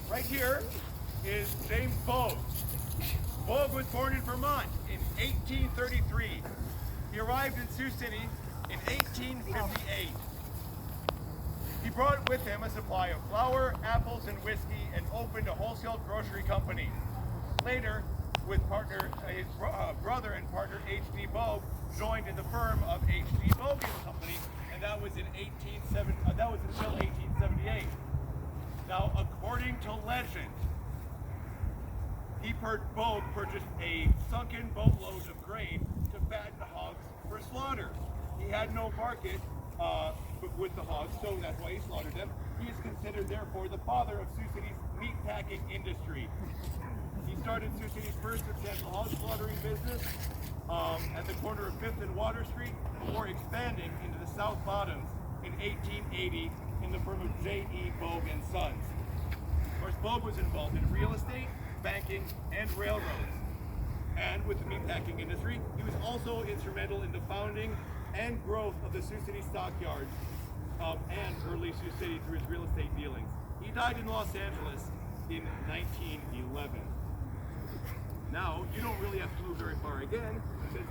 Right here is James Bogue. Bogue was born in Vermont in 1833. He arrived in Sioux City in 1858. He brought with him a supply of flour, apples, and whiskey, and opened a wholesale grocery company. Later, with his brother and partner H.D. Bogue, joined in the firm of H.D. Bogue and Company, and that was until 1878. Now, according to legend, Bogue purchased a sunken boatload of grain to fatten hogs for slaughter. He had no market with the hogs, so that's why he slaughtered them. He is considered, therefore, the father of Sioux City's meatpacking industry. He started Sioux City's first substantial hog slaughtering business at the corner of 5th and Water Street before expanding into the South Bottoms in 1880 in the firm of J.E. Bogue and Sons. Of course, Bogue was involved in real estate, banking, and railroads. And with the meatpacking industry, he was also instrumental in the founding and growth of the Sioux City stockyards and early Sioux City through his real estate dealings. He died in Los Angeles in 1911. Now, you don't really have to move very far again, because